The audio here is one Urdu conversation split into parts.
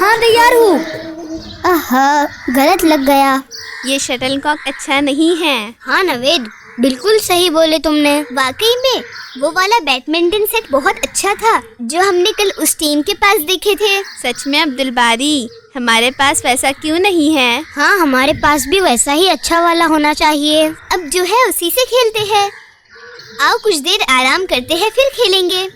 ہاں تیار ہوں. غلط لگ گیا. یہ شٹل کاک اچھا نہیں ہے. ہاں نوید، بالکل صحیح بولے تم نے. واقعی میں وہ والا بیڈمنٹن سیٹ بہت اچھا تھا جو ہم نے کل اس ٹیم کے پاس دیکھے تھے. سچ میں عبد الباری، ہمارے پاس ویسا کیوں نہیں ہے؟ ہاں ہمارے پاس بھی ویسا ہی اچھا والا ہونا چاہیے. اب جو ہے اسی سے کھیلتے ہیں. آؤ کچھ دیر آرام کرتے ہیں پھر کھیلیں گے.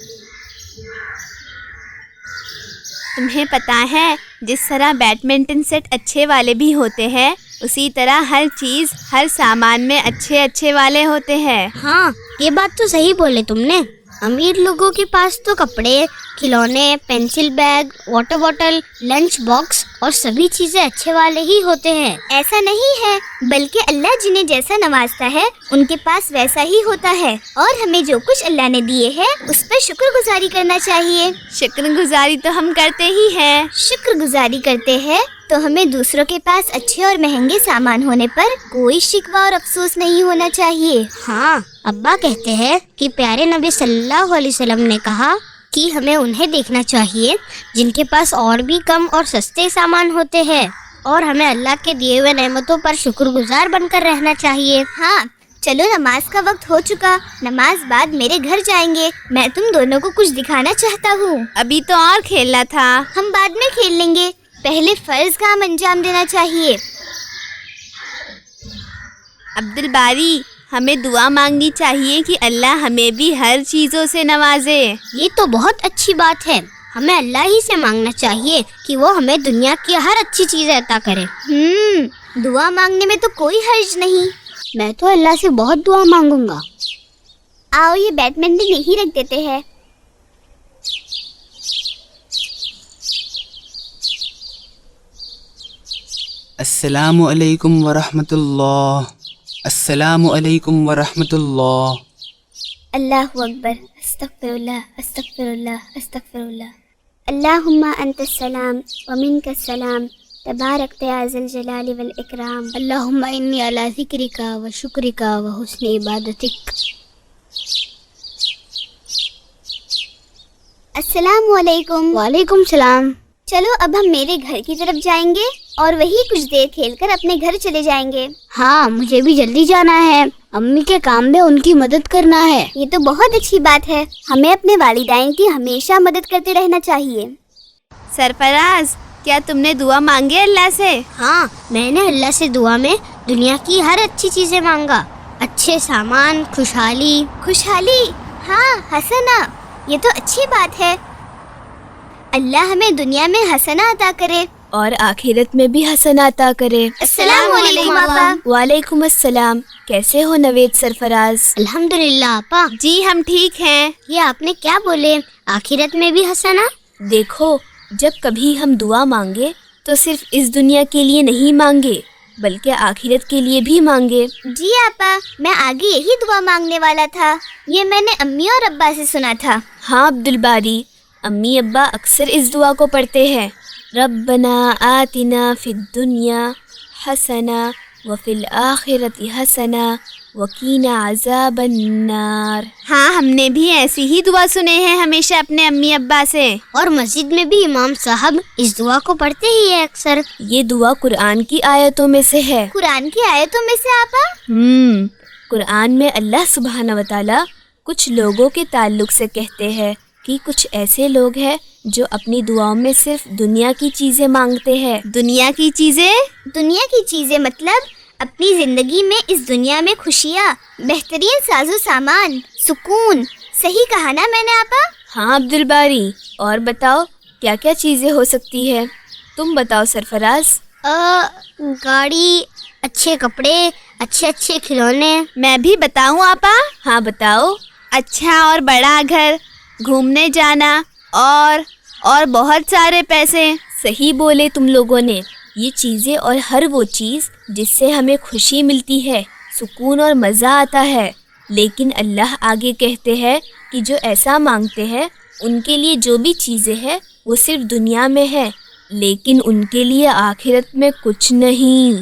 تمہیں پتہ ہے جس طرح بیڈمنٹن سیٹ اچھے والے بھی ہوتے ہیں، اسی طرح ہر چیز، ہر سامان میں اچھے والے ہوتے ہیں. ہاں یہ بات تو صحیح بولے تم نے. امیر لوگوں کے پاس تو کپڑے، کھلونے، pencil bag, water bottle, lunch box اور سبھی چیزیں اچھے والے ہی ہوتے ہیں. ایسا نہیں ہے، بلکہ اللہ جنہیں جیسا نوازتا ہے ان کے پاس ویسا ہی ہوتا ہے، اور ہمیں جو کچھ اللہ نے دیے ہیں اس پر شکر گزاری کرنا چاہیے. شکر گزاری تو ہم کرتے ہی ہیں. شکر گزاری کرتے ہیں تو ہمیں دوسروں کے پاس اچھے اور مہنگے سامان ہونے پر کوئی شکوہ اور افسوس نہیں ہونا چاہیے. ہاں ابا کہتے ہیں کہ پیارے نبی صلی اللہ علیہ وسلم نے کہا کہ ہمیں انہیں دیکھنا چاہیے جن کے پاس اور بھی کم اور سستے سامان ہوتے ہیں، اور ہمیں اللہ کے دیے ہوئے نعمتوں پر شکر گزار بن کر رہنا چاہیے. ہاں چلو نماز کا وقت ہو چکا، نماز بعد میرے گھر جائیں گے. میں تم دونوں کو کچھ دکھانا چاہتا ہوں. ابھی تو اور کھیلنا تھا. ہم بعد میں کھیل لیں گے، پہلے فرض کام انجام دینا چاہیے. عبد الباری، ہمیں دعا مانگنی چاہیے کہ اللہ ہمیں بھی ہر چیزوں سے نوازے. یہ تو بہت اچھی بات ہے. ہمیں اللہ ہی سے مانگنا چاہیے کہ وہ ہمیں دنیا کی ہر اچھی چیزیں عطا کرے. دعا مانگنے میں تو کوئی حرج نہیں. میں تو اللہ سے بہت دعا مانگوں گا. آؤ یہ بیڈمنٹن یہیں رکھ دیتے ہیں. السلام علیکم ورحمۃ اللہ. السلام علیکم ورحمۃ اللہ. اللہ اکبر. استغفر اللہ استغفر اللہ استغفر اللہ. اللہم انت السلام ومنک السلام تبارک یا ذی الجلال والاکرام. اللہم انی علی ذکرک و شکرک و حسن عبادتک. السلام علیکم. وعلیکم السلام. چلو اب ہم میرے گھر کی طرف جائیں گے اور وہی کچھ دیر کھیل کر اپنے گھر چلے جائیں گے. ہاں مجھے بھی جلدی جانا ہے. امی کے کام میں ان کی مدد کرنا ہے. یہ تو بہت اچھی بات ہے. ہمیں اپنے والدین کی ہمیشہ مدد کرتے رہنا چاہیے. سرفراز، کیا تم نے دعا مانگی اللہ سے؟ ہاں میں نے اللہ سے دعا میں دنیا کی ہر اچھی چیزیں مانگا. اچھے سامان، خوشحالی. ہاں حسنہ، یہ تو اچھی بات ہے. اللہ ہمیں دنیا میں حسنہ عطا کرے اور آخرت میں بھی حسنہ عطا کرے. السلام علیکم آپا. وعلیکم السلام. کیسے ہو نوید سرفراز؟ الحمدللہ آپا. جی ہم ٹھیک ہیں. یہ آپ نے کیا بولے؟ آخرت میں بھی حسنہ؟ دیکھو، جب کبھی ہم دعا مانگے تو صرف اس دنیا کے لیے نہیں مانگے بلکہ آخرت کے لیے بھی مانگے. جی آپا، میں آگے یہی دعا مانگنے والا تھا. یہ میں نے امی اور ابا سے سنا تھا. ہاں عبد الباری، امی ابا اکثر اس دعا کو پڑھتے ہیں. ربنا آتنا فی الدنیا حسنہ وفی الآخرۃ حسنہ وقینا عذاب النار. ہاں ہم نے بھی ایسی ہی دعا سنے ہیں ہمیشہ اپنے امی ابا سے. اور مسجد میں بھی امام صاحب اس دعا کو پڑھتے ہی ہے اکثر. یہ دعا قرآن کی آیتوں میں سے ہے. قرآن کی آیتوں میں سے آپا؟ قرآن میں اللہ سبحانہ و تعالیٰ کچھ لوگوں کے تعلق سے کہتے ہیں کہ کچھ ایسے لوگ ہیں جو اپنی دعاؤں میں صرف دنیا کی چیزیں مانگتے ہیں. دنیا کی چیزیں مطلب اپنی زندگی میں اس دنیا میں خوشیاں، بہترین ساز و سامان، سکون. صحیح کہا نا میں نے آپا؟ ہاں عبد الباری. اور بتاؤ کیا کیا چیزیں ہو سکتی ہے؟ تم بتاؤ سرفراز. گاڑی، اچھے کپڑے، اچھے کھلونے. میں بھی بتاؤں آپا؟ ہاں بتاؤ. اچھا اور بڑا گھر، گھومنے جانا اور بہت سارے پیسے. صحیح بولے تم لوگوں نے. یہ چیزیں اور ہر وہ چیز جس سے ہمیں خوشی ملتی ہے، سکون اور مزہ آتا ہے. لیکن اللہ آگے کہتے ہیں کہ جو ایسا مانگتے ہیں ان کے لیے جو بھی چیزیں ہیں وہ صرف دنیا میں ہے، لیکن ان کے لیے آخرت میں کچھ نہیں.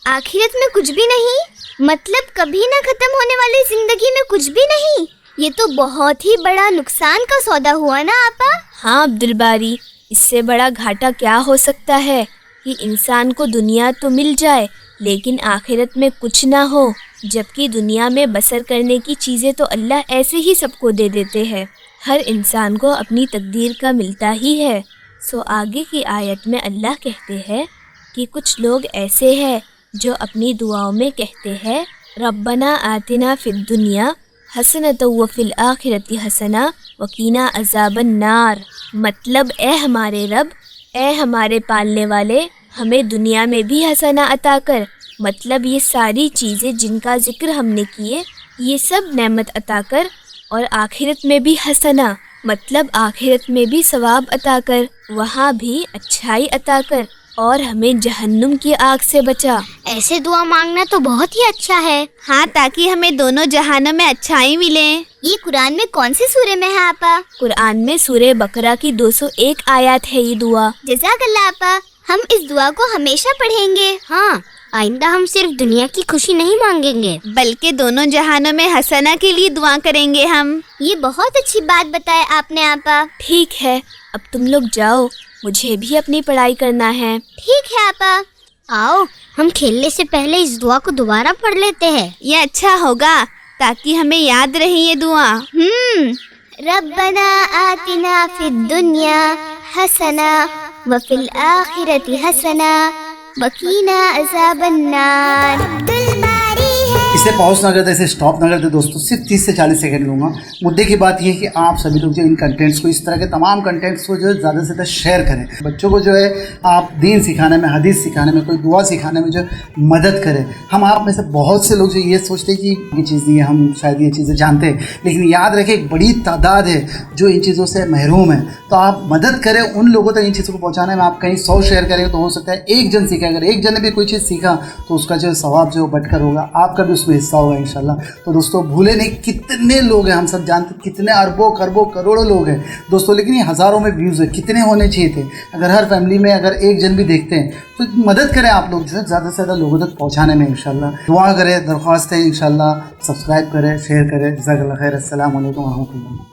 آخرت میں کچھ بھی نہیں؟ مطلب کبھی نہ ختم ہونے والی زندگی میں کچھ بھی نہیں؟ یہ تو بہت ہی بڑا نقصان کا سودا ہوا نا آپا. ہاں عبد الباری، اس سے بڑا گھاٹا کیا ہو سکتا ہے کہ انسان کو دنیا تو مل جائے لیکن آخرت میں کچھ نہ ہو، جبکہ دنیا میں بسر کرنے کی چیزیں تو اللہ ایسے ہی سب کو دے دیتے ہیں، ہر انسان کو اپنی تقدیر کا ملتا ہی ہے۔ سو آگے کی آیت میں اللہ کہتے ہیں کہ کچھ لوگ ایسے ہیں جو اپنی دعاؤں میں کہتے ہیں ربنا آتنا فی الدنیا حسنۃ وفی الآخرۃ حسنہ وقینا عذاب النار، مطلب اے ہمارے رب، اے ہمارے پالنے والے، ہمیں دنیا میں بھی حسنہ عطا کر، مطلب یہ ساری چیزیں جن کا ذکر ہم نے کیے یہ سب نعمت عطا کر، اور آخرت میں بھی حسنہ مطلب آخرت میں بھی ثواب عطا کر، وہاں بھی اچھائی عطا کر، اور ہمیں جہنم کی آگ سے بچا۔ ایسے دعا مانگنا تو بہت ہی اچھا ہے۔ ہاں، تاکہ ہمیں دونوں جہانوں میں اچھائی ملے۔ یہ قرآن میں کون سی سورے میں ہے آپا؟ قرآن میں سورہ بقرہ کی 201 آیات ہے یہ دعا۔ جزاک اللہ آپا، ہم اس دعا کو ہمیشہ پڑھیں گے۔ ہاں، آئندہ ہم صرف دنیا کی خوشی نہیں مانگیں گے بلکہ دونوں جہانوں میں حسنہ کے لیے دعا کریں گے ہم۔ یہ بہت اچھی بات بتائے آپ نے آپا۔ ٹھیک ہے، اب تم لوگ جاؤ، مجھے بھی اپنی پڑھائی کرنا ہے۔ ٹھیک ہے آپا۔ آؤ ہم کھیلنے سے پہلے اس دعا کو دوبارہ پڑھ لیتے ہیں۔ یہ اچھا ہوگا تاکہ ہمیں یاد رہے یہ دعا۔ ربنا آتنا فی الدنیا حسنہ وفی الآخرۃ حسنہ وقینا عذاب النار۔ اسے پاؤز نہ کرتے، اسے اسٹاپ نہ کرتے دوستوں، صرف 30 سے 40 سیکنڈ لوں گا۔ مدعے کی بات یہ ہے کہ آپ سبھی لوگ جو ان کنٹینٹس کو، اس طرح کے تمام کنٹینٹس کو جو ہے زیادہ سے زیادہ شیئر کریں، بچوں کو جو ہے آپ دین سکھانے میں، حدیث سکھانے میں، کوئی دعا سکھانے میں جو مدد کریں۔ ہم آپ میں سے بہت سے لوگ جو یہ سوچتے ہیں کہ یہ چیز نہیں ہے، ہم شاید یہ چیزیں جانتے ہیں، لیکن یاد رکھیں ایک بڑی تعداد ہے جو ان چیزوں سے محروم ہے، تو آپ مدد کریں ان لوگوں تک ان چیزوں کو پہنچانے میں۔ آپ کہیں 100 شیئر کریں تو ہو سکتا ہے ایک جن سیکھے، اگر ایک جن نے بھی کوئی چیز سیکھا تو اس کا جو ثواب جو بڑھ کر ہوگا، آپ کا بھی اس میں حصہ ہوگا انشاءاللہ۔ تو دوستوں بھولے نہیں، کتنے لوگ ہیں، ہم سب جانتے ہیں کتنے اربوں خربوں کروڑوں لوگ ہیں دوستوں، لیکن یہ ہزاروں میں ویوز ہے، کتنے ہونے چاہیے تھے۔ اگر ہر فیملی میں اگر ایک جن بھی دیکھتے ہیں تو مدد کریں آپ لوگ جو ہے زیادہ سے زیادہ لوگوں تک پہنچانے میں انشاءاللہ۔ دعا کریں، درخواست ہے انشاءاللہ، سبسکرائب کریں، شیئر کریں۔ جزاک اللہ خیر۔ السلام علیکم ورحمۃ اللہ۔